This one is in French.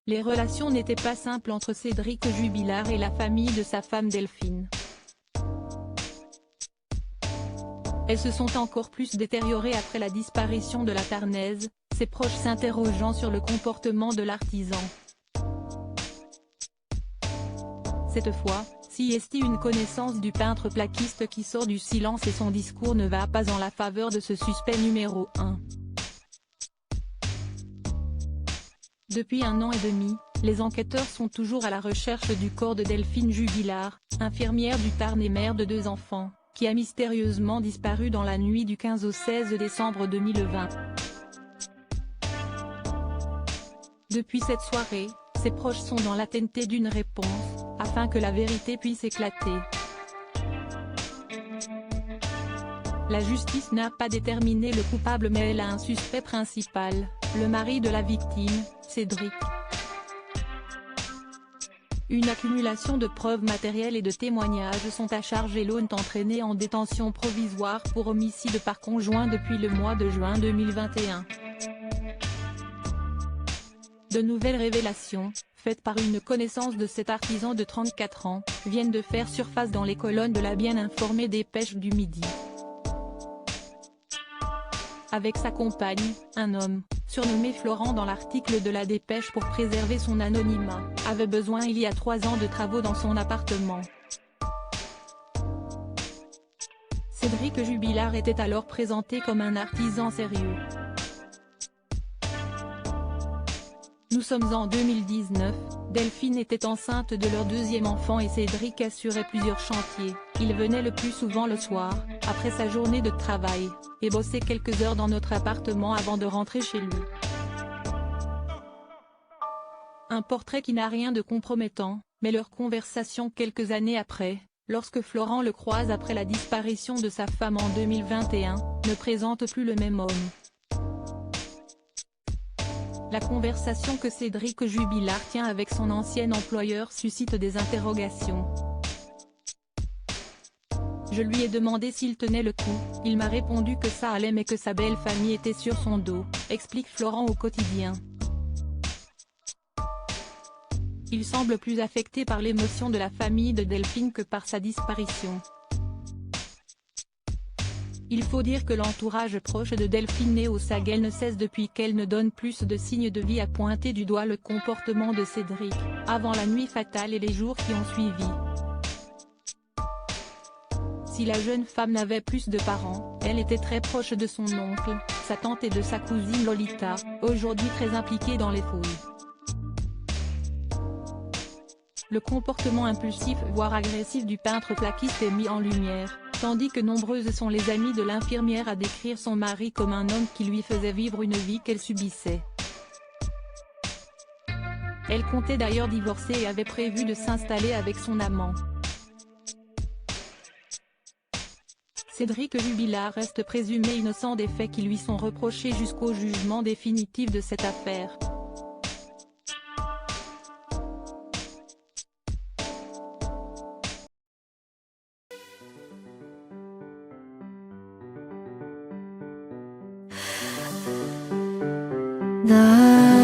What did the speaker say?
Les relations n'étaient pas simples entre Cédric Jubilard et la famille de sa femme Delphine. Elles se sont encore plus détériorées après la disparition de la Tarnaise, ses proches s'interrogeant sur le comportement de l'artisan. Cette fois, si est une connaissance du peintre plaquiste qui sort du silence et son discours ne va pas en la faveur de ce suspect numéro 1. Depuis 1 an et demi, les enquêteurs sont toujours à la recherche du corps de Delphine Jubilard, infirmière du Tarn et mère de 2 enfants, qui a mystérieusement disparu dans la nuit du 15 au 16 décembre 2020. Depuis cette soirée, ses proches sont dans l'attente d'une réponse, afin que la vérité puisse éclater. La justice n'a pas déterminé le coupable mais elle a un suspect principal, le mari de la victime, Cédric. Une accumulation de preuves matérielles et de témoignages sont à charge et l'ont entraîné en détention provisoire pour homicide par conjoint depuis le mois de juin 2021. De nouvelles révélations, faites par une connaissance de cet artisan de 34 ans, viennent de faire surface dans les colonnes de la bien informée Dépêche du Midi. Avec sa compagne, un homme, surnommé Florent dans l'article de la Dépêche pour préserver son anonymat, avait besoin il y a 3 ans de travaux dans son appartement. Cédric Jubilard était alors présenté comme un artisan sérieux. Nous sommes en 2019, Delphine était enceinte de leur 2e enfant et Cédric assurait plusieurs chantiers. Il venait le plus souvent le soir, après sa journée de travail, et bossait quelques heures dans notre appartement avant de rentrer chez lui. Un portrait qui n'a rien de compromettant, mais leur conversation quelques années après, lorsque Florent le croise après la disparition de sa femme en 2021, ne présente plus le même homme. La conversation que Cédric Jubilard tient avec son ancien employeur suscite des interrogations. Je lui ai demandé s'il tenait le coup, il m'a répondu que ça allait mais que sa belle famille était sur son dos, explique Florent au quotidien. Il semble plus affecté par l'émotion de la famille de Delphine que par sa disparition. Il faut dire que l'entourage proche de Delphine née au Saguenay ne cesse depuis qu'elle ne donne plus de signes de vie à pointer du doigt le comportement de Cédric, avant la nuit fatale et les jours qui ont suivi. Si la jeune femme n'avait plus de parents, elle était très proche de son oncle, sa tante et de sa cousine Lolita, aujourd'hui très impliquée dans les fouilles. Le comportement impulsif voire agressif du peintre plaquiste est mis en lumière, tandis que nombreuses sont les amies de l'infirmière à décrire son mari comme un homme qui lui faisait vivre une vie qu'elle subissait. Elle comptait d'ailleurs divorcer et avait prévu de s'installer avec son amant. Cédric Jubilard reste présumé innocent des faits qui lui sont reprochés jusqu'au jugement définitif de cette affaire. 나